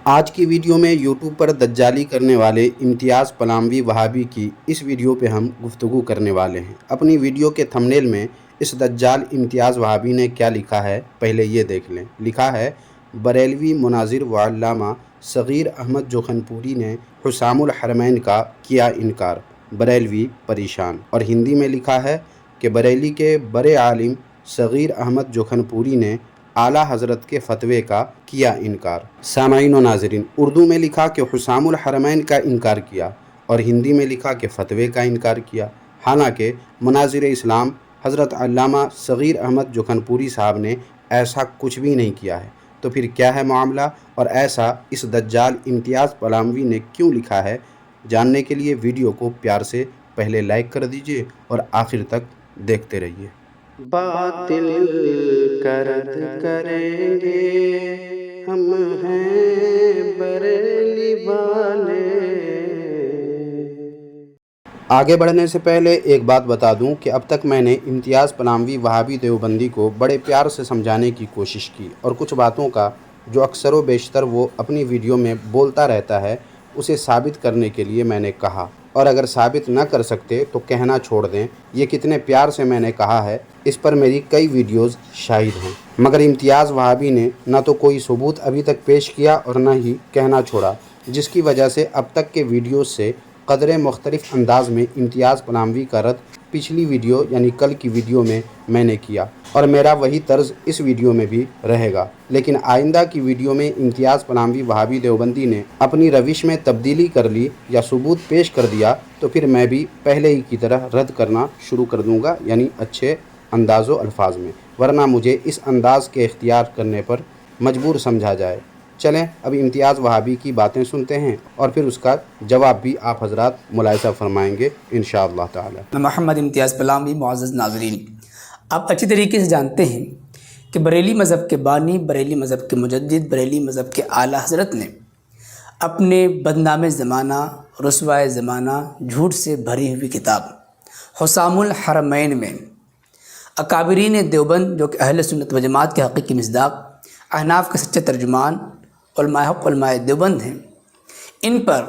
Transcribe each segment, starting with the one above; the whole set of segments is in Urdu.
آج کی ویڈیو میں یوٹیوب پر دجالی کرنے والے امتیاز پلاموی وہابی کی اس ویڈیو پہ ہم گفتگو کرنے والے ہیں۔ اپنی ویڈیو کے تھمبنیل میں اس دجال امتیاز وہابی نے کیا لکھا ہے پہلے یہ دیکھ لیں۔ لکھا ہے بریلوی مناظر و علامہ صغیر احمد جوخن پوری نے حسام الحرمین کا کیا انکار، بریلوی پریشان۔ اور ہندی میں لکھا ہے کہ بریلی کے بڑے عالم صغیر احمد جوخن پوری نے اعلیٰ حضرت کے فتوے کا کیا انکار۔ سامعین و ناظرین، اردو میں لکھا کہ حسام الحرمین کا انکار کیا اور ہندی میں لکھا کہ فتوے کا انکار کیا، حالانکہ مناظر اسلام حضرت علامہ صغیر احمد جوخن پوری صاحب نے ایسا کچھ بھی نہیں کیا ہے۔ تو پھر کیا ہے معاملہ اور ایسا اس دجال امتیاز پلاموی نے کیوں لکھا ہے؟ جاننے کے لیے ویڈیو کو پیار سے پہلے لائک کر دیجئے اور آخر تک دیکھتے رہیے۔ باطل کا رد کریں گے ہم ہیں بریلی والے۔ آگے بڑھنے سے پہلے ایک بات بتا دوں کہ اب تک میں نے امتیاز پلاموی وہابی دیوبندی کو بڑے پیار سے سمجھانے کی کوشش کی اور کچھ باتوں کا جو اکثر و بیشتر وہ اپنی ویڈیو میں بولتا رہتا ہے اسے ثابت کرنے کے لیے میں نے کہا، اور اگر ثابت نہ کر سکتے تو کہنا چھوڑ دیں۔ یہ کتنے پیار سے میں نے کہا ہے اس پر میری کئی ویڈیوز شاہد ہیں، مگر امتیاز وہابی نے نہ تو کوئی ثبوت ابھی تک پیش کیا اور نہ ہی کہنا چھوڑا، جس کی وجہ سے اب تک کے ویڈیوز سے قدرے مختلف انداز میں امتیاز پلاموی کا رد پچھلی ویڈیو یعنی کل کی ویڈیو میں نے کیا، اور میرا وہی طرز اس ویڈیو میں بھی رہے گا۔ لیکن آئندہ کی ویڈیو میں امتیاز پلاموی وہابی دیوبندی نے اپنی روش میں تبدیلی کر لی یا ثبوت پیش کر دیا تو پھر میں بھی پہلے ہی کی طرح رد کرنا شروع کر دوں گا، یعنی اچھے انداز و الفاظ میں، ورنہ مجھے اس انداز کے اختیار کرنے پر مجبور سمجھا جائے۔ چلیں اب امتیاز وہابی کی باتیں سنتے ہیں اور پھر اس کا جواب بھی آپ حضرات ملاحظہ فرمائیں گے انشاءاللہ تعالی۔ میں محمد امتیاز پلاموی، معزز ناظرین، آپ اچھی طریقے سے جانتے ہیں کہ بریلی مذہب کے بانی، بریلی مذہب کے مجدد، بریلی مذہب کے اعلیٰ حضرت نے اپنے بدنام زمانہ، رسوائے زمانہ، جھوٹ سے بھری ہوئی کتاب حسام الحرمین میں اکابرین دیوبند جو کہ اہل سنت و جماعت کے حقیقی مصداق، احناف کے سچے ترجمان، علماء حق، علماء دیوبند ہیں، ان پر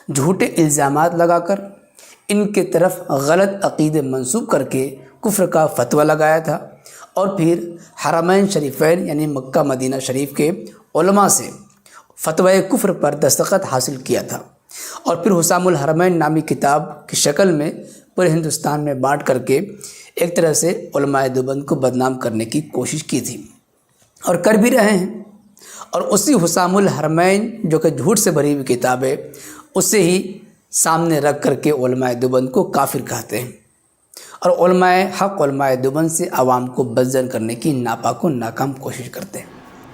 جھوٹے الزامات لگا کر ان کے طرف غلط عقیدے منسوب کر کے کفر کا فتویٰ لگایا تھا، اور پھر حرمین شریفین یعنی مکہ مدینہ شریف کے علماء سے فتویٰ کفر پر دستخط حاصل کیا تھا، اور پھر حسام الحرمین نامی کتاب کی شکل میں پورے ہندوستان میں بانٹ کر کے ایک طرح سے علماء دیوبند کو بدنام کرنے کی کوشش کی تھی اور کر بھی رہے ہیں۔ اور اسی حسام الحرمین جو کہ جھوٹ سے بھری ہوئی کتاب ہے اسے ہی سامنے رکھ کر کے علماء دیوبند کو کافر کہتے ہیں، اور علماء حق، علماء دیوبند سے عوام کو بدظن کرنے کی ناپاک و ناکام کوشش کرتے ہیں۔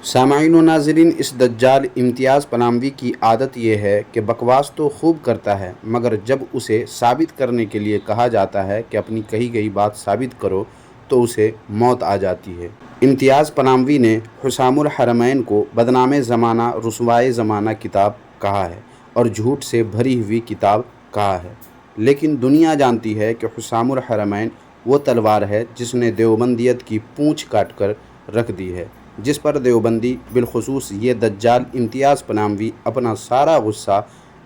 سامعین و ناظرین، اس دجال امتیاز پلاموی کی عادت یہ ہے کہ بکواس تو خوب کرتا ہے، مگر جب اسے ثابت کرنے کے لیے کہا جاتا ہے کہ اپنی کہی گئی بات ثابت کرو تو اسے موت آ جاتی ہے۔ امتیاز پلاموی نے حسام الحرمین کو بدنام زمانہ، رسوائے زمانہ کتاب کہا ہے اور جھوٹ سے بھری ہوئی کتاب کہا ہے، لیکن دنیا جانتی ہے کہ حسام الحرمین وہ تلوار ہے جس نے دیوبندیت کی پونچھ کاٹ کر رکھ دی ہے، جس پر دیوبندی بالخصوص یہ دجال امتیاز پلاموی اپنا سارا غصہ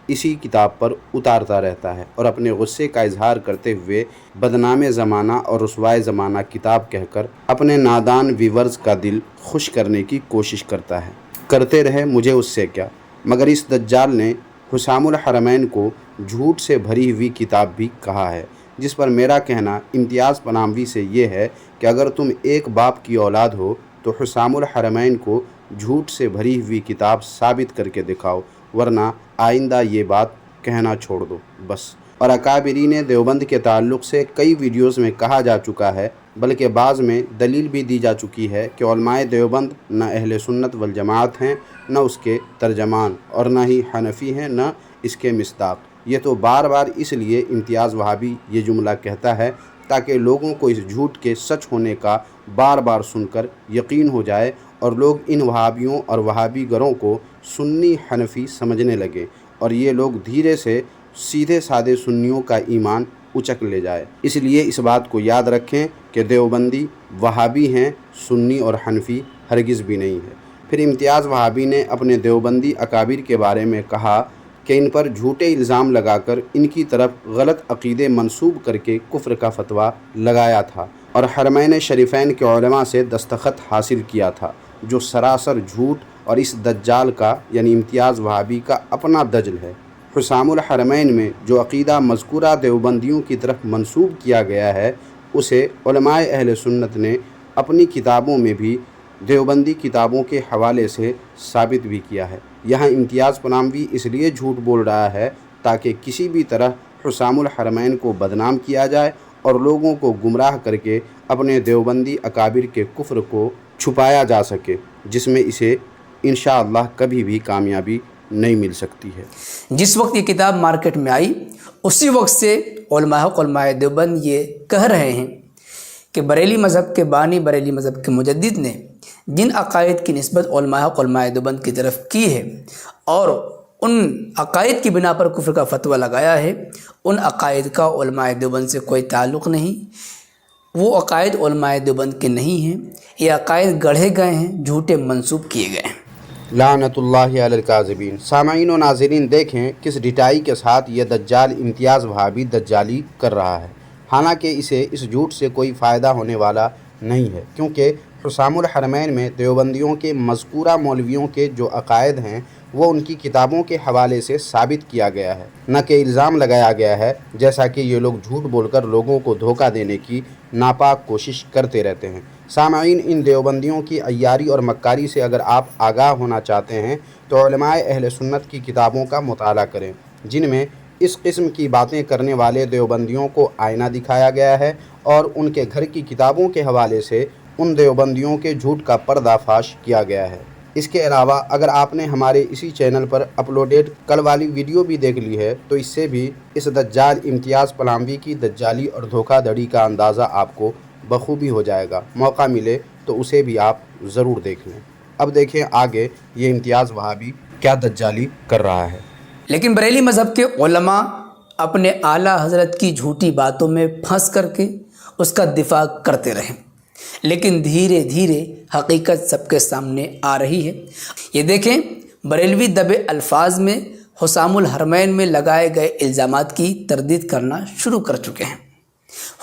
اسی کتاب پر اتارتا رہتا ہے اور اپنے غصے کا اظہار کرتے ہوئے بدنام زمانہ اور رسوائے زمانہ کتاب کہہ کر اپنے نادان ویورز کا دل خوش کرنے کی کوشش کرتا ہے۔ کرتے رہے، مجھے اس سے کیا، مگر اس دجال نے حسام الحرمین کو جھوٹ سے بھری ہوئی کتاب بھی کہا ہے، جس پر میرا کہنا امتیاز پلاموی سے یہ ہے کہ اگر تم ایک باپ کی اولاد ہو تو حسام الحرمین کو جھوٹ سے بھری ہوئی کتاب ثابت کر کے دکھاؤ، ورنہ آئندہ یہ بات کہنا چھوڑ دو بس۔ اور اکابرین دیوبند کے تعلق سے کئی ویڈیوز میں کہا جا چکا ہے، بلکہ بعض میں دلیل بھی دی جا چکی ہے کہ علماء دیوبند نہ اہل سنت والجماعت ہیں، نہ اس کے ترجمان، اور نہ ہی حنفی ہیں، نہ اس کے مصداق۔ یہ تو بار بار اس لیے امتیاز وہابی یہ جملہ کہتا ہے تاکہ لوگوں کو اس جھوٹ کے سچ ہونے کا بار بار سن کر یقین ہو جائے اور لوگ ان وہابیوں اور وہابی گروں کو سنی حنفی سمجھنے لگیں اور یہ لوگ دھیرے سے سیدھے سادے سنیوں کا ایمان اچک لے جائے۔ اس لیے اس بات کو یاد رکھیں کہ دیوبندی وہابی ہیں، سنی اور حنفی ہرگز بھی نہیں ہے۔ پھر امتیاز وہابی نے اپنے دیوبندی اکابر کے بارے میں کہا کہ ان پر جھوٹے الزام لگا کر ان کی طرف غلط عقیدے منسوب کر کے کفر کا فتویٰ لگایا تھا اور حرمین شریفین کے علماء سے دستخط حاصل کیا تھا، جو سراسر جھوٹ اور اس دجال کا یعنی امتیاز وہابی کا اپنا دجل ہے۔ حسام الحرمین میں جو عقیدہ مذکورہ دیوبندیوں کی طرف منسوب کیا گیا ہے، اسے علماء اہل سنت نے اپنی کتابوں میں بھی دیوبندی کتابوں کے حوالے سے ثابت بھی کیا ہے۔ یہاں امتیاز پلاموی اس لیے جھوٹ بول رہا ہے تاکہ کسی بھی طرح حسام الحرمین کو بدنام کیا جائے اور لوگوں کو گمراہ کر کے اپنے دیوبندی اکابر کے کفر کو چھپایا جا سکے، جس میں اسے انشاءاللہ کبھی بھی کامیابی نہیں مل سکتی ہے۔ جس وقت یہ کتاب مارکیٹ میں آئی اسی وقت سے علماء دیوبند یہ کہہ رہے ہیں کہ بریلی مذہب کے بانی، بریلی مذہب کے مجدد نے جن عقائد کی نسبت علماء دیوبند کی طرف کی ہے اور ان عقائد کی بنا پر کفر کا فتویٰ لگایا ہے، ان عقائد کا علماء دیوبند سے کوئی تعلق نہیں، وہ عقائد علماء دیوبند کے نہیں ہیں، یہ عقائد گڑھے گئے ہیں، جھوٹے منسوب کیے گئے ہیں۔ لعنت اللہ علی الکاذبین۔ سامعین و ناظرین، دیکھیں کس ڈٹائی کے ساتھ یہ دجال امتیاز وہابی دجالی کر رہا ہے، حالانکہ اسے اس جھوٹ سے کوئی فائدہ ہونے والا نہیں ہے، کیونکہ حسام الحرمین میں دیوبندیوں کے مذکورہ مولویوں کے جو عقائد ہیں وہ ان کی کتابوں کے حوالے سے ثابت کیا گیا ہے، نہ کہ الزام لگایا گیا ہے، جیسا کہ یہ لوگ جھوٹ بول کر لوگوں کو دھوکہ دینے کی ناپاک کوشش کرتے رہتے ہیں۔ سامعین، ان دیوبندیوں کی عیاری اور مکاری سے اگر آپ آگاہ ہونا چاہتے ہیں تو علماء اہل سنت کی کتابوں کا مطالعہ کریں، جن میں اس قسم کی باتیں کرنے والے دیوبندیوں کو آئینہ دکھایا گیا ہے اور ان کے گھر کی کتابوں کے حوالے سے ان دیوبندیوں کے جھوٹ کا پردہ فاش کیا گیا ہے۔ اس کے علاوہ اگر آپ نے ہمارے اسی چینل پر اپلوڈیڈ کل والی ویڈیو بھی دیکھ لی ہے تو اس سے بھی اس دجال امتیاز پلاموی کی دجالی اور دھوکہ دھڑی کا اندازہ آپ کو بخوبی ہو جائے گا۔ موقع ملے تو اسے بھی آپ ضرور دیکھ لیں۔ اب دیکھیں آگے یہ امتیاز وہابی کیا دجالی کر رہا ہے۔ لیکن بریلی مذہب کے علماء اپنے اعلیٰ حضرت کی جھوٹی باتوں میں پھنس کر کے اس کا دفاع کرتے رہے، لیکن دھیرے دھیرے حقیقت سب کے سامنے آ رہی ہے۔ یہ دیکھیں، بریلوی دبے الفاظ میں حسام الحرمین میں لگائے گئے الزامات کی تردید کرنا شروع کر چکے ہیں،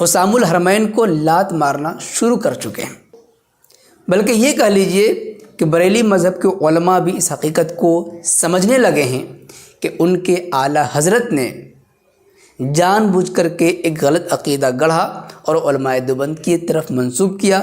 حسام الحرمین کو لات مارنا شروع کر چکے ہیں، بلکہ یہ کہہ لیجئے کہ بریلی مذہب کے علماء بھی اس حقیقت کو سمجھنے لگے ہیں کہ ان کے اعلیٰ حضرت نے جان بوجھ کر کے ایک غلط عقیدہ گڑھا اور علماء دیوبند کی طرف منسوب کیا،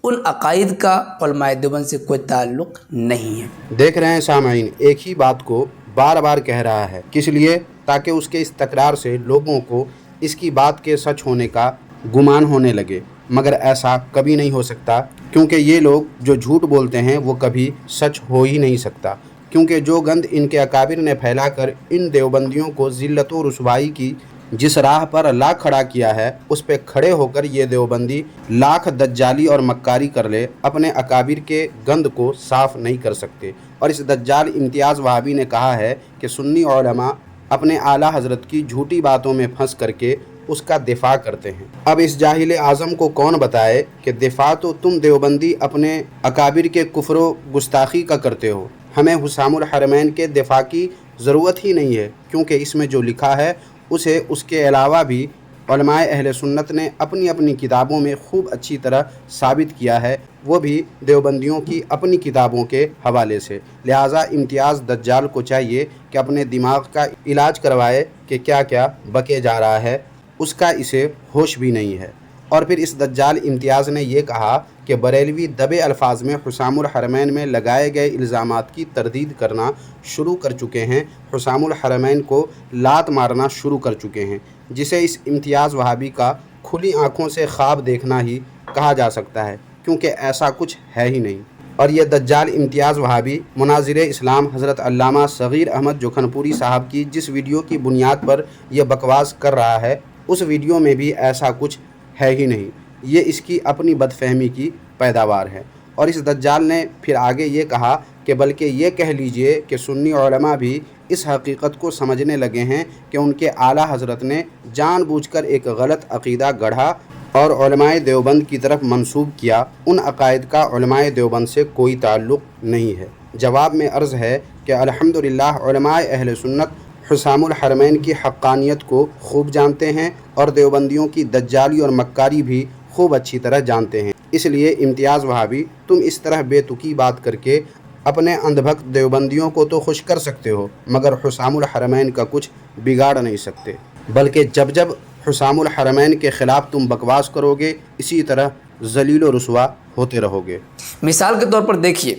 ان عقائد کا علماء دیوبند سے کوئی تعلق نہیں ہے۔ دیکھ رہے ہیں سامعین، ایک ہی بات کو بار بار کہہ رہا ہے، کس لیے؟ تاکہ اس کے اس تکرار سے لوگوں کو اس کی بات کے سچ ہونے کا گمان ہونے لگے، مگر ایسا کبھی نہیں ہو سکتا، کیونکہ یہ لوگ جو جھوٹ بولتے ہیں وہ کبھی سچ ہو ہی نہیں سکتا، کیونکہ جو گند ان کے اکابر نے پھیلا کر ان دیوبندیوں کو ذلت و رسوائی کی جس راہ پر لا کھڑا کیا ہے، اس پہ کھڑے ہو کر یہ دیوبندی لاکھ دجالی اور مکاری کر لے، اپنے اکابر کے گند کو صاف نہیں کر سکتے۔ اور اس دجال امتیاز وہابی نے کہا ہے کہ سنی علماء اپنے اعلیٰ حضرت کی جھوٹی باتوں میں پھنس کر کے اس کا دفاع کرتے ہیں۔ اب اس جاہل اعظم کو کون بتائے کہ دفاع تو تم دیوبندی اپنے اکابر کے کفر و گستاخی کا کرتے ہو، ہمیں حسام الحرمین کے دفاع کی ضرورت ہی نہیں ہے، کیونکہ اس میں جو لکھا ہے اسے اس کے علاوہ بھی علماء اہل سنت نے اپنی اپنی کتابوں میں خوب اچھی طرح ثابت کیا ہے، وہ بھی دیوبندیوں کی اپنی کتابوں کے حوالے سے۔ لہٰذا امتیاز دجال کو چاہیے کہ اپنے دماغ کا علاج کروائے کہ کیا کیا بکے جا رہا ہے، اس کا اسے ہوش بھی نہیں ہے۔ اور پھر اس دجال امتیاز نے یہ کہا کہ بریلوی دبے الفاظ میں حسام الحرمین میں لگائے گئے الزامات کی تردید کرنا شروع کر چکے ہیں، حسام الحرمین کو لات مارنا شروع کر چکے ہیں، جسے اس امتیاز وہابی کا کھلی آنکھوں سے خواب دیکھنا ہی کہا جا سکتا ہے، کیونکہ ایسا کچھ ہے ہی نہیں۔ اور یہ دجال امتیاز وہابی مناظر اسلام حضرت علامہ صغیر احمد جوکھنپوری صاحب کی جس ویڈیو کی بنیاد پر یہ بکواس کر رہا ہے، اس ویڈیو میں بھی ایسا کچھ ہے ہی نہیں، یہ اس کی اپنی بدفہمی کی پیداوار ہے۔ اور اس دجال نے پھر آگے یہ کہا کہ بلکہ یہ کہہ لیجئے کہ سنی علماء بھی اس حقیقت کو سمجھنے لگے ہیں کہ ان کے اعلیٰ حضرت نے جان بوجھ کر ایک غلط عقیدہ گڑھا اور علماء دیوبند کی طرف منسوب کیا، ان عقائد کا علماء دیوبند سے کوئی تعلق نہیں ہے۔ جواب میں عرض ہے کہ الحمدللہ علماء اہل سنت حسام الحرمین کی حقانیت کو خوب جانتے ہیں اور دیوبندیوں کی دجالی اور مکاری بھی خوب اچھی طرح جانتے ہیں۔ اس لیے امتیاز وہابی، تم اس طرح بے تکی بات کر کے اپنے اندھبھکت دیوبندیوں کو تو خوش کر سکتے ہو، مگر حسام الحرمین کا کچھ بگاڑ نہیں سکتے، بلکہ جب حسام الحرمین کے خلاف تم بکواس کرو گے، اسی طرح ذلیل و رسوا ہوتے رہو گے۔ مثال کے طور پر دیکھیے،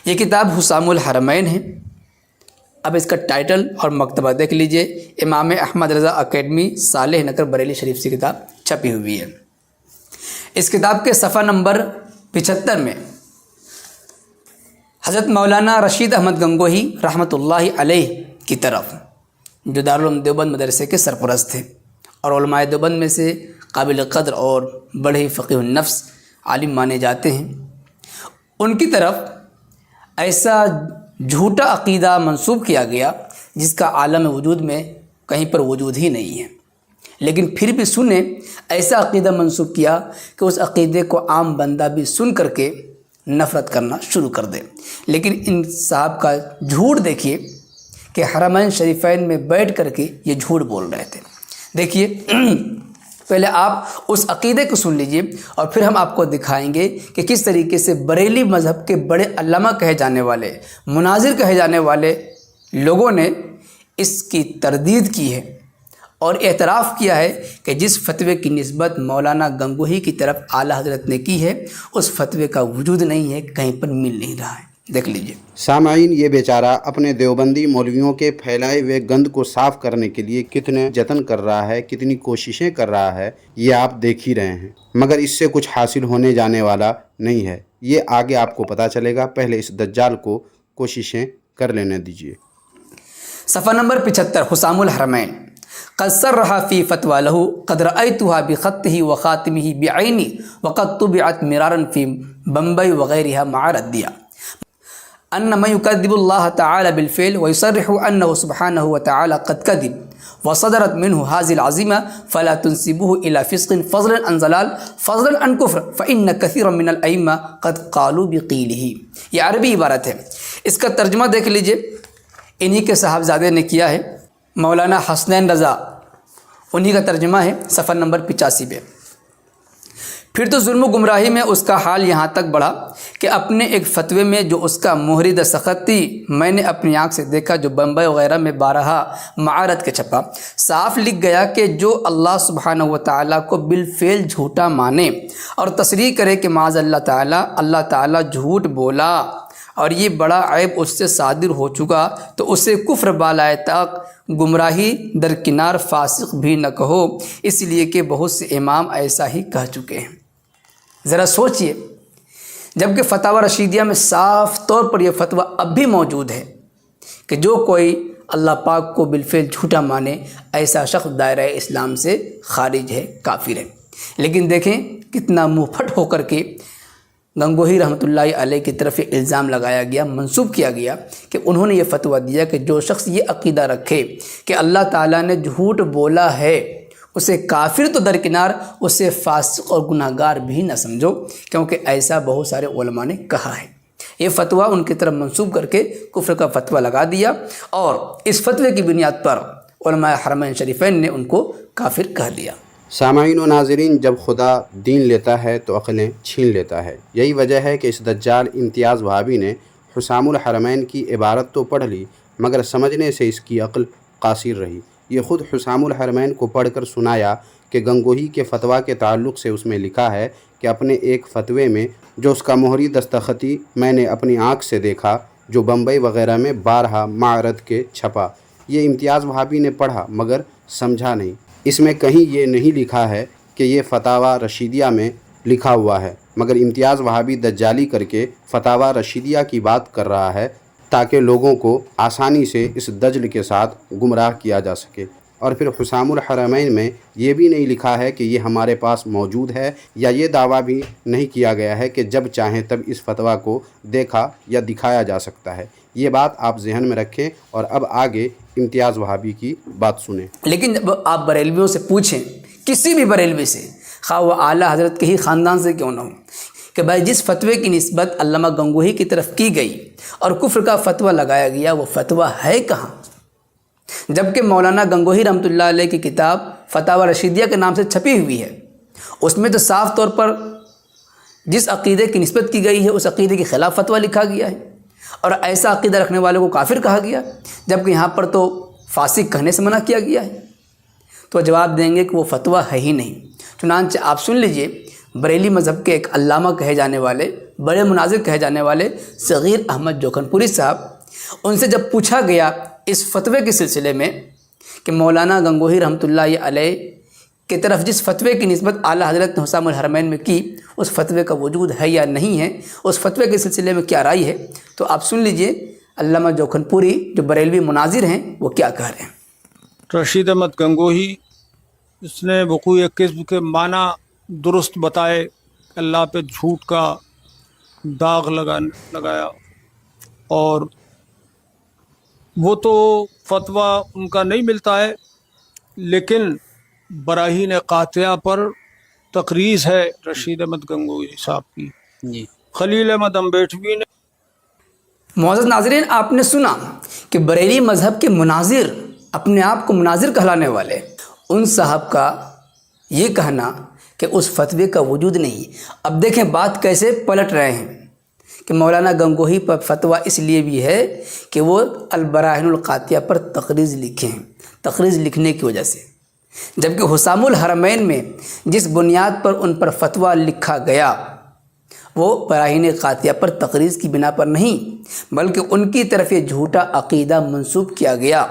یہ کتاب حسام الحرمین ہے۔ اب اس کا ٹائٹل اور مکتبہ دیکھ لیجئے، امام احمد رضا اکیڈمی صالح نگر بریلی شریف سے کتاب چھپی ہوئی ہے۔ اس کتاب کے صفحہ نمبر 75 میں حضرت مولانا رشید احمد گنگوہی رحمۃ اللہ علیہ کی طرف، جو دارالعلوم دیوبند مدرسے کے سرپرست تھے اور علماء دیوبند میں سے قابل قدر اور بڑے ہی فقیہ النفس عالم مانے جاتے ہیں، ان کی طرف ایسا جھوٹا عقیدہ منسوب کیا گیا جس کا عالم وجود میں کہیں پر وجود ہی نہیں ہے، لیکن پھر بھی سنیں، ایسا عقیدہ منسوب کیا کہ اس عقیدے کو عام بندہ بھی سن کر کے نفرت کرنا شروع کر دے۔ لیکن ان صاحب کا جھوٹ دیکھیے کہ حرمین شریفین میں بیٹھ کر کے یہ جھوٹ بول رہے تھے۔ دیکھیے، پہلے آپ اس عقیدے کو سن لیجئے اور پھر ہم آپ کو دکھائیں گے کہ کس طریقے سے بریلی مذہب کے بڑے علامہ کہے جانے والے، مناظر کہے جانے والے لوگوں نے اس کی تردید کی ہے اور اعتراف کیا ہے کہ جس فتوے کی نسبت مولانا گنگوہی کی طرف اعلیٰ حضرت نے کی ہے، اس فتوے کا وجود نہیں ہے، کہیں پر مل نہیں رہا ہے۔ دیکھ لیجئے سامعین، یہ بیچارہ اپنے دیوبندی مولویوں کے پھیلائے ہوئے گند کو صاف کرنے کے لیے کتنے جتن کر رہا ہے، کتنی کوششیں کر رہا ہے، یہ آپ دیکھ ہی رہے ہیں، مگر اس سے کچھ حاصل ہونے جانے والا نہیں ہے۔ یہ آگے آپ کو پتہ چلے گا، پہلے اس دجال کو کوششیں کر لینے دیجیے۔ صفحہ نمبر 75، حسام الحرمین قد صرح فی فتوی له قد رأيتها بخطه وخاتمه بعینی وقد طبعت مرارا فی بمبئی وغیرها مع ردیہ ان من يكذب الله تعالى بالفعل ويصرح انه سبحانه وتعالى قد كذب وصدرت منه هذه العزيمه فلا تنسبوه الى فسق فضلا عن ضلال فضلا عن كفر فان كثيرا من الائمه قد قالوا بقيله۔ یہ عربی عبارت ہے، اس کا ترجمہ دیکھ لیجئے، انہی کے صاحبزادے نے کیا ہے، مولانا حسنین رضا، انہی کا ترجمہ ہے صفحہ نمبر 85 پہ۔ پھر تو ظلم و گمراہی میں اس کا حال یہاں تک بڑھا کہ اپنے ایک فتوے میں جو اس کا مہری دستخط تھی، میں نے اپنی آنکھ سے دیکھا، جو بمبئی وغیرہ میں 12 معارت کے چھپا، صاف لکھ گیا کہ جو اللہ سبحانہ و تعالیٰ کو بالفعل جھوٹا مانے اور تصریح کرے کہ معاذ اللہ تعالیٰ جھوٹ بولا اور یہ بڑا عیب اس سے صادر ہو چکا، تو اسے کفر بالائے طاق، گمراہی درکنار، فاسق بھی نہ کہو، اس لیے کہ بہت سے امام ایسا ہی کہہ چکے ہیں۔ ذرا سوچئے، جبکہ فتاوی رشیدیہ میں صاف طور پر یہ فتویٰ اب بھی موجود ہے کہ جو کوئی اللہ پاک کو بالفعل جھوٹا مانے، ایسا شخص دائرہ اسلام سے خارج ہے، کافر ہے۔ لیکن دیکھیں کتنا منہ پھٹ ہو کر کے گنگوہی رحمۃ اللہ علیہ کی طرف یہ الزام لگایا گیا، منسوب کیا گیا کہ انہوں نے یہ فتویٰ دیا کہ جو شخص یہ عقیدہ رکھے کہ اللہ تعالیٰ نے جھوٹ بولا ہے، اسے کافر تو درکنار، اسے فاسق اور گناہ گار بھی نہ سمجھو، کیونکہ ایسا بہت سارے علماء نے کہا ہے۔ یہ فتویٰ ان کی طرف منسوب کر کے کفر کا فتویٰ لگا دیا اور اس فتوے کی بنیاد پر علماء حرمین شریفین نے ان کو کافر کہہ دیا۔ سامعین و ناظرین، جب خدا دین لیتا ہے تو عقلیں چھین لیتا ہے۔ یہی وجہ ہے کہ اس دجال امتیاز وہابی نے حسام الحرمین کی عبارت تو پڑھ لی، مگر سمجھنے سے اس کی عقل قاصر رہی۔ یہ خود حسام الحرمین کو پڑھ کر سنایا کہ گنگوہی کے فتویٰ کے تعلق سے اس میں لکھا ہے کہ اپنے ایک فتوے میں جو اس کا مہری دستخطی میں نے اپنی آنکھ سے دیکھا، جو بمبئی وغیرہ میں 12 معارت کے چھپا۔ یہ امتیاز وہابی نے پڑھا مگر سمجھا نہیں۔ اس میں کہیں یہ نہیں لکھا ہے کہ یہ فتاوی رشیدیہ میں لکھا ہوا ہے، مگر امتیاز وہابی دجالی کر کے فتاوی رشیدیہ کی بات کر رہا ہے تاکہ لوگوں کو آسانی سے اس دجل کے ساتھ گمراہ کیا جا سکے۔ اور پھر حسام الحرمین میں یہ بھی نہیں لکھا ہے کہ یہ ہمارے پاس موجود ہے، یا یہ دعویٰ بھی نہیں کیا گیا ہے کہ جب چاہیں تب اس فتویٰ کو دیکھا یا دکھایا جا سکتا ہے۔ یہ بات آپ ذہن میں رکھیں اور اب آگے امتیاز وہابی کی بات سنیں۔ لیکن جب آپ بریلویوں سے پوچھیں، کسی بھی بریلوی سے، خواہ وہ اعلیٰ حضرت کے ہی خاندان سے کیوں نہ ہو، کہ بھائی جس فتوے کی نسبت علامہ گنگوہی کی طرف کی گئی اور کفر کا فتویٰ لگایا گیا، وہ فتویٰ ہے کہاں؟ جبکہ مولانا گنگوہی رحمۃ اللہ علیہ کی کتاب فتاوی رشیدیہ کے نام سے چھپی ہوئی ہے، اس میں تو صاف طور پر جس عقیدے کی نسبت کی گئی ہے اس عقیدے کے خلاف فتویٰ لکھا گیا ہے، اور ایسا عقیدہ رکھنے والوں کو کافر کہا گیا، جبکہ یہاں پر تو فاسق کہنے سے منع کیا گیا ہے۔ تو جواب دیں گے کہ وہ فتویٰ ہے ہی نہیں۔ چنانچہ آپ سن لیجئے، بریلی مذہب کے ایک علامہ کہے جانے والے، بڑے مناظر کہے جانے والے صغیر احمد جوکھن پوری صاحب، ان سے جب پوچھا گیا اس فتوے کے سلسلے میں کہ مولانا گنگوہی رحمۃ اللہ علیہ کی طرف جس فتوے کی نسبت اعلیٰ حضرت نے حسام الحرمین میں کی، اس فتوے کا وجود ہے یا نہیں ہے، اس فتوے کے سلسلے میں کیا رائے ہے، تو آپ سن لیجئے علامہ جوکھن پوری جو بریلوی مناظر ہیں وہ کیا کہہ رہے ہیں۔ رشید احمد گنگوہی، اس نے وقوع کذب کے معنی درست بتائے، اللہ پہ جھوٹ کا داغ لگایا، اور وہ تو فتویٰ ان کا نہیں ملتا ہے، لیکن براہین قاطعہ پر تقریض ہے رشید احمد گنگوہی صاحب کی۔ جی خلیل احمد امبیٹوی نے معزز ناظرین، آپ نے سنا کہ بریلی مذہب کے مناظر، اپنے آپ کو مناظر کہلانے والے، ان صاحب کا یہ کہنا کہ اس فتوے کا وجود نہیں۔ اب دیکھیں بات کیسے پلٹ رہے ہیں کہ مولانا گنگوہی پر فتویٰ اس لیے بھی ہے کہ وہ البراہین القاطعہ پر تقریض لکھے ہیں، تقریض لکھنے کی وجہ سے، جبکہ حسام الحرمین میں جس بنیاد پر ان پر فتویٰ لکھا گیا وہ براہین قاطعہ پر تقریض کی بنا پر نہیں، بلکہ ان کی طرف یہ جھوٹا عقیدہ منسوب کیا گیا۔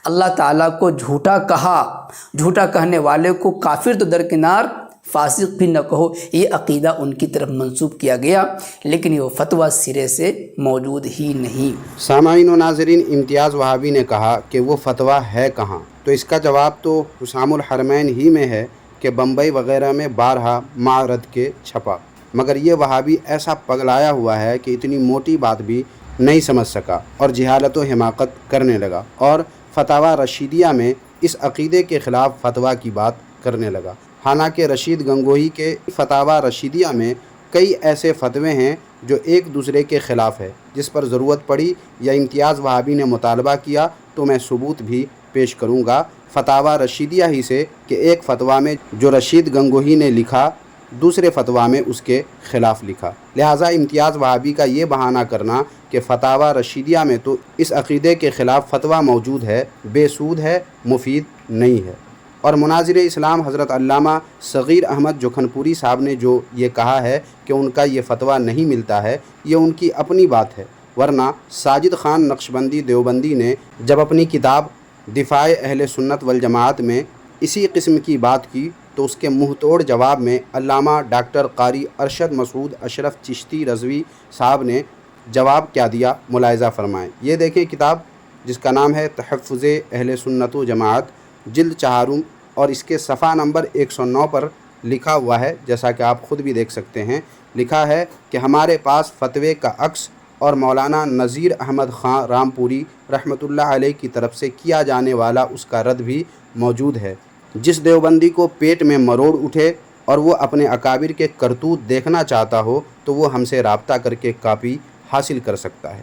اللہ تعالیٰ کو جھوٹا کہا، جھوٹا کہنے والے کو کافر تو درکنار، فاسق بھی نہ کہو، یہ عقیدہ ان کی طرف منسوب کیا گیا، لیکن یہ فتویٰ سرے سے موجود ہی نہیں۔ سامعین و ناظرین، امتیاز وہابی نے کہا کہ وہ فتویٰ ہے کہاں، تو اس کا جواب تو حسام الحرمین ہی میں ہے کہ بمبئی وغیرہ میں بارہا معرض کے چھپا، مگر یہ وہابی ایسا پگلایا ہوا ہے کہ اتنی موٹی بات بھی نہیں سمجھ سکا اور جہالت و حماقت کرنے لگا، اور فتاوی رشیدیہ میں اس عقیدے کے خلاف فتویٰ کی بات کرنے لگا۔ حالانکہ رشید گنگوہی کے فتاوی رشیدیہ میں کئی ایسے فتوے ہیں جو ایک دوسرے کے خلاف ہے، جس پر ضرورت پڑی یا امتیاز وہابی نے مطالبہ کیا تو میں ثبوت بھی پیش کروں گا فتاوی رشیدیہ ہی سے کہ ایک فتویٰ میں جو رشید گنگوہی نے لکھا دوسرے فتویٰ میں اس کے خلاف لکھا۔ لہٰذا امتیاز وہابی کا یہ بہانہ کرنا کہ فتاوی رشیدیہ میں تو اس عقیدے کے خلاف فتویٰ موجود ہے، بے سود ہے، مفید نہیں ہے۔ اور مناظر اسلام حضرت علامہ صغیر احمد جوکھن پوری صاحب نے جو یہ کہا ہے کہ ان کا یہ فتویٰ نہیں ملتا ہے، یہ ان کی اپنی بات ہے، ورنہ ساجد خان نقشبندی دیوبندی نے جب اپنی کتاب دفاع اہل سنت والجماعت میں اسی قسم کی بات کی تو اس کے منہ توڑ جواب میں علامہ ڈاکٹر قاری ارشد مسعود اشرف چشتی رضوی صاحب نے جواب کیا دیا، ملاحظہ فرمائیں۔ یہ دیکھیں کتاب جس کا نام ہے تحفظ اہل سنت و جماعت، جلد 4 اور اس کے صفحہ نمبر 109 پر لکھا ہوا ہے، جیسا کہ آپ خود بھی دیکھ سکتے ہیں، لکھا ہے کہ ہمارے پاس فتوے کا عکس اور مولانا نذیر احمد خان رامپوری رحمۃ اللہ علیہ کی طرف سے کیا جانے والا اس کا رد بھی موجود ہے۔ جس دیوبندی کو پیٹ میں مروڑ اٹھے اور وہ اپنے اکابر کے کرتوت دیکھنا چاہتا ہو تو وہ ہم سے رابطہ کر کے کاپی حاصل کر سکتا ہے۔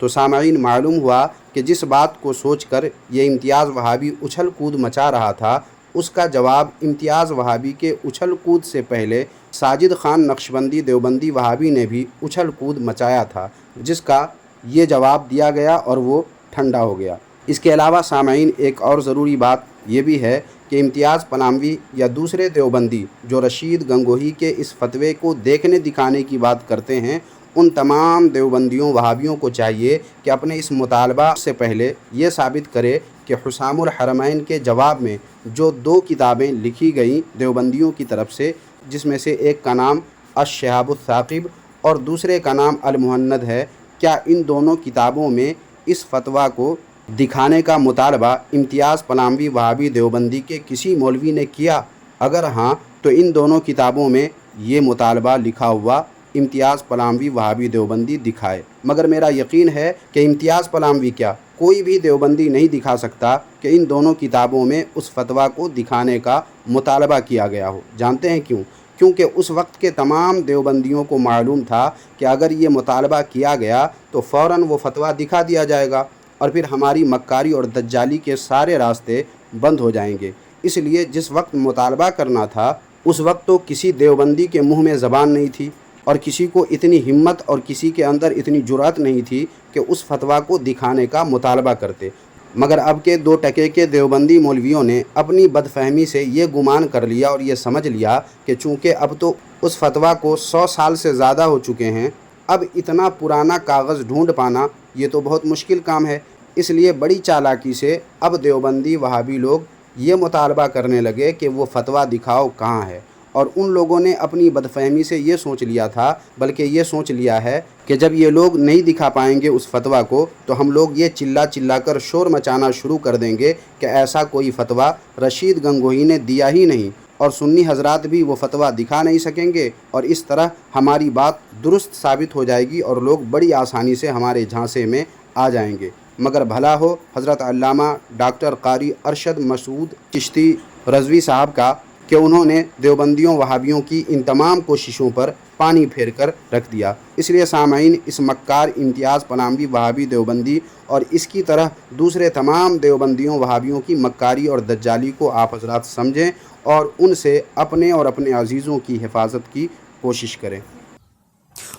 تو سامعین، معلوم ہوا کہ جس بات کو سوچ کر یہ امتیاز وہابی اچھل کود مچا رہا تھا، اس کا جواب امتیاز وہابی کے اچھل کود سے پہلے ساجد خان نقشبندی دیوبندی وہابی نے بھی اچھل کود مچایا تھا، جس کا یہ جواب دیا گیا اور وہ ٹھنڈا ہو گیا۔ اس کے علاوہ سامعین، ایک اور ضروری بات یہ بھی ہے کہ امتیاز پلاموی یا دوسرے دیوبندی جو رشید گنگوہی کے اس فتوے کو دیکھنے دکھانے کی بات کرتے ہیں، ان تمام دیوبندیوں وہابیوں کو چاہیے کہ اپنے اس مطالبہ سے پہلے یہ ثابت کرے کہ حسام الحرمین کے جواب میں جو 2 کتابیں لکھی گئیں دیوبندیوں کی طرف سے، جس میں سے ایک کا نام الشہاب الثاقب اور دوسرے کا نام المہند ہے، کیا ان دونوں کتابوں میں اس فتویٰ کو دکھانے کا مطالبہ امتیاز پلاموی وہابی دیوبندی کے کسی مولوی نے کیا؟ اگر ہاں تو ان دونوں کتابوں میں یہ مطالبہ لکھا ہوا امتیاز پلاموی وہابی دیوبندی دکھائے، مگر میرا یقین ہے کہ امتیاز پلاموی کیا کوئی بھی دیوبندی نہیں دکھا سکتا کہ ان دونوں کتابوں میں اس فتویٰ کو دکھانے کا مطالبہ کیا گیا ہو۔ جانتے ہیں کیوں؟ کیونکہ اس وقت کے تمام دیوبندیوں کو معلوم تھا کہ اگر یہ مطالبہ کیا گیا تو فوراً وہ فتویٰ دکھا دیا جائے گا اور پھر ہماری مکاری اور دجالی کے سارے راستے بند ہو جائیں گے۔ اس لیے جس وقت مطالبہ کرنا تھا اس وقت تو کسی دیوبندی کے منہ میں زبان نہیں تھی اور کسی کو اتنی ہمت اور کسی کے اندر اتنی جرأت نہیں تھی کہ اس فتویٰ کو دکھانے کا مطالبہ کرتے، مگر اب کے 2 ٹکے کے دیوبندی مولویوں نے اپنی بدفہمی سے یہ گمان کر لیا اور یہ سمجھ لیا کہ چونکہ اب تو اس فتویٰ کو 100 سال سے زیادہ ہو چکے ہیں، اب اتنا پرانا کاغذ ڈھونڈ پانا یہ تو بہت مشکل کام ہے۔ اس لیے بڑی چالاکی سے اب دیوبندی وہابی لوگ یہ مطالبہ کرنے لگے کہ وہ فتویٰ دکھاؤ کہاں ہے، اور ان لوگوں نے اپنی بدفہمی سے یہ سوچ لیا تھا، بلکہ یہ سوچ لیا ہے کہ جب یہ لوگ نہیں دکھا پائیں گے اس فتویٰ کو تو ہم لوگ یہ چلا کر شور مچانا شروع کر دیں گے کہ ایسا کوئی فتویٰ رشید گنگوہی نے دیا ہی نہیں، اور سنی حضرات بھی وہ فتویٰ دکھا نہیں سکیں گے، اور اس طرح ہماری بات درست ثابت ہو جائے گی اور لوگ بڑی آسانی سے ہمارے جھانسے میں آ جائیں گے۔ مگر بھلا ہو حضرت علامہ ڈاکٹر قاری ارشد مسعود چشتی رضوی صاحب کا کہ انہوں نے دیوبندیوں وہابیوں کی ان تمام کوششوں پر پانی پھیر کر رکھ دیا۔ اس لیے سامعین، اس مکار امتیاز پلاموی وہابی دیوبندی اور اس کی طرح دوسرے تمام دیوبندیوں وہابیوں کی مکاری اور دجالی کو آپ حضرات سمجھیں اور ان سے اپنے اور اپنے عزیزوں کی حفاظت کی کوشش کریں۔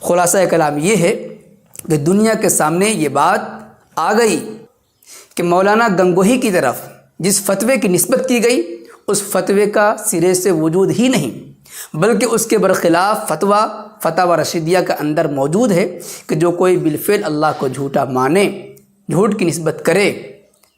خلاصہ کلام یہ ہے کہ دنیا کے سامنے یہ بات آ گئی کہ مولانا گنگوہی کی طرف جس فتوے کی نسبت کی گئی اس فتوے کا سرے سے وجود ہی نہیں، بلکہ اس کے برخلاف فتویٰ رشیدیہ کا اندر موجود ہے کہ جو کوئی بالفعل اللہ کو جھوٹا مانے، جھوٹ کی نسبت کرے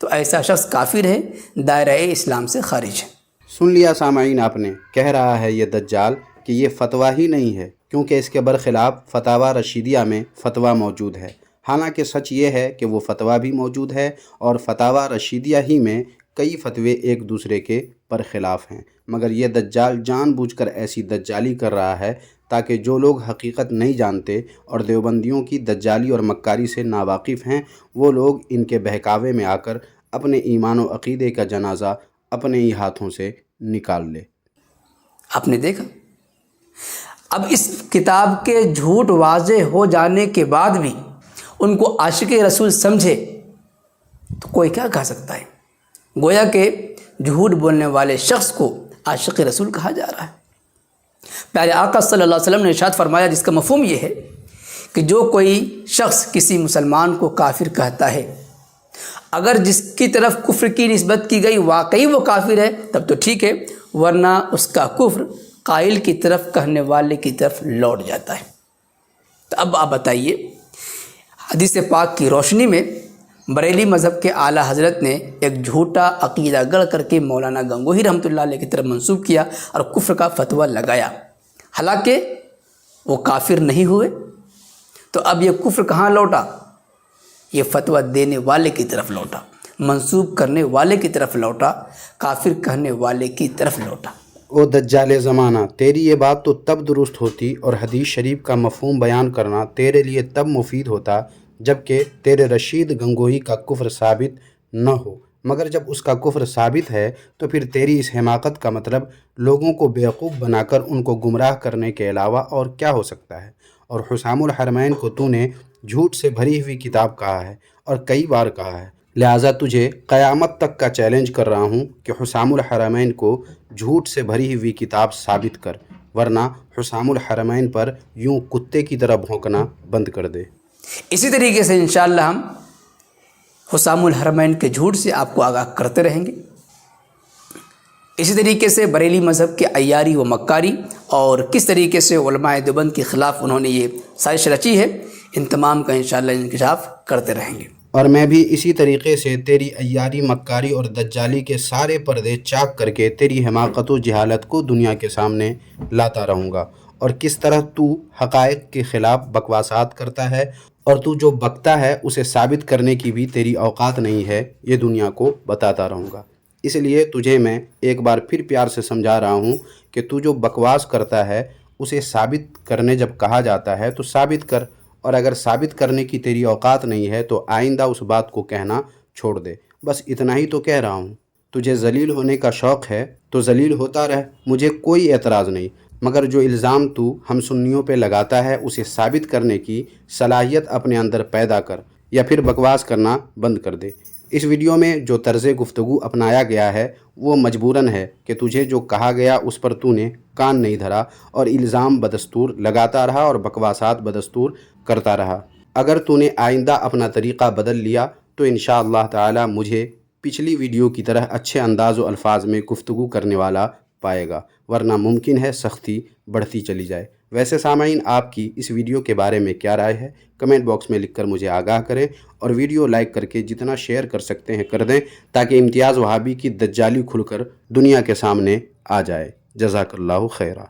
تو ایسا شخص کافر ہے، دائرہ اسلام سے خارج ہے۔ سن لیا سامعین، آپ نے کہہ رہا ہے یہ دجال کہ یہ فتویٰ ہی نہیں ہے کیونکہ اس کے برخلاف فتاویٰ رشیدیہ میں فتویٰ موجود ہے۔ حالانکہ سچ یہ ہے کہ وہ فتویٰ بھی موجود ہے اور فتاویٰ رشیدیہ ہی میں کئی فتوے ایک دوسرے کے برخلاف ہیں، مگر یہ دجال جان بوجھ کر ایسی دجالی کر رہا ہے تاکہ جو لوگ حقیقت نہیں جانتے اور دیوبندیوں کی دجالی اور مکاری سے ناواقف ہیں وہ لوگ ان کے بہکاوے میں آ کر اپنے ایمان و عقیدے کا جنازہ اپنے ہی ہاتھوں سے نکال لے۔ آپ نے دیکھا، اب اس کتاب کے جھوٹ واضح ہو جانے کے بعد بھی ان کو عاشق رسول سمجھے تو کوئی کیا کہہ سکتا ہے؟ گویا کہ جھوٹ بولنے والے شخص کو عاشق رسول کہا جا رہا ہے۔ پیارے آقا صلی اللہ علیہ وسلم نے ارشاد فرمایا، جس کا مفہوم یہ ہے کہ جو کوئی شخص کسی مسلمان کو کافر کہتا ہے، اگر جس کی طرف کفر کی نسبت کی گئی واقعی وہ کافر ہے تب تو ٹھیک ہے، ورنہ اس کا کفر قائل کی طرف، کہنے والے کی طرف لوٹ جاتا ہے۔ تو اب آپ بتائیے، حدیث پاک کی روشنی میں بریلی مذہب کے اعلیٰ حضرت نے ایک جھوٹا عقیدہ گڑھ کر کے مولانا گنگوہی رحمۃ اللہ علیہ کی طرف منسوب کیا اور کفر کا فتویٰ لگایا، حالانکہ وہ کافر نہیں ہوئے، تو اب یہ کفر کہاں لوٹا؟ یہ فتویٰ دینے والے کی طرف لوٹا، منسوب کرنے والے کی طرف لوٹا، کافر کہنے والے کی طرف لوٹا۔ او دجال زمانہ، تیری یہ بات تو تب درست ہوتی اور حدیث شریف کا مفہوم بیان کرنا تیرے لیے تب مفید ہوتا جبکہ تیرے رشید گنگوہی کا کفر ثابت نہ ہو، مگر جب اس کا کفر ثابت ہے تو پھر تیری اس حماقت کا مطلب لوگوں کو بیوقوف بنا کر ان کو گمراہ کرنے کے علاوہ اور کیا ہو سکتا ہے؟ اور حسام الحرمین کو تو نے جھوٹ سے بھری ہوئی کتاب کہا ہے اور کئی بار کہا ہے، لہٰذا تجھے قیامت تک کا چیلنج کر رہا ہوں کہ حسام الحرمین کو جھوٹ سے بھری ہوئی کتاب ثابت کر، ورنہ حسام الحرمین پر یوں کتے کی طرح بھونکنا بند کر دے۔ اسی طریقے سے انشاءاللہ ہم حسام الحرمین کے جھوٹ سے آپ کو آگاہ کرتے رہیں گے۔ اسی طریقے سے بریلی مذہب کے عیاری و مکاری اور کس طریقے سے علماء دیوبند کے خلاف انہوں نے یہ سازش رچی ہے، ان تمام کا انشاءاللہ انکشاف کرتے رہیں گے۔ اور میں بھی اسی طریقے سے تیری عیاری مکاری اور دجالی کے سارے پردے چاک کر کے تیری حماقت و جہالت کو دنیا کے سامنے لاتا رہوں گا، اور کس طرح تو حقائق کے خلاف بکواسات کرتا ہے اور تو جو بکتا ہے اسے ثابت کرنے کی بھی تیری اوقات نہیں ہے، یہ دنیا کو بتاتا رہوں گا۔ اس لیے تجھے میں ایک بار پھر پیار سے سمجھا رہا ہوں کہ تو جو بکواس کرتا ہے اسے ثابت کرنے جب کہا جاتا ہے تو ثابت کر، اور اگر ثابت کرنے کی تیری اوقات نہیں ہے تو آئندہ اس بات کو کہنا چھوڑ دے۔ بس اتنا ہی تو کہہ رہا ہوں۔ تجھے ذلیل ہونے کا شوق ہے تو ذلیل ہوتا رہ، مجھے کوئی اعتراض نہیں، مگر جو الزام تو ہم سنیوں پہ لگاتا ہے اسے ثابت کرنے کی صلاحیت اپنے اندر پیدا کر، یا پھر بکواس کرنا بند کر دے۔ اس ویڈیو میں جو طرز گفتگو اپنایا گیا ہے وہ مجبوراً ہے کہ تجھے جو کہا گیا اس پر تو نے کان نہیں دھرا اور الزام بدستور لگاتا رہا اور بکواسات بدستور کرتا رہا۔ اگر تو نے آئندہ اپنا طریقہ بدل لیا تو انشاءاللہ تعالی مجھے پچھلی ویڈیو کی طرح اچھے انداز و الفاظ میں گفتگو کرنے والا پائے گا، ورنہ ممکن ہے سختی بڑھتی چلی جائے۔ ویسے سامعین، آپ کی اس ویڈیو کے بارے میں کیا رائے ہے؟ کمنٹ باکس میں لکھ کر مجھے آگاہ کریں، اور ویڈیو لائک کر کے جتنا شیئر کر سکتے ہیں کر دیں، تاکہ امتیاز وہابی کی دجالی کھل کر دنیا کے سامنے آ جائے۔ جزاک اللہ خیرہ۔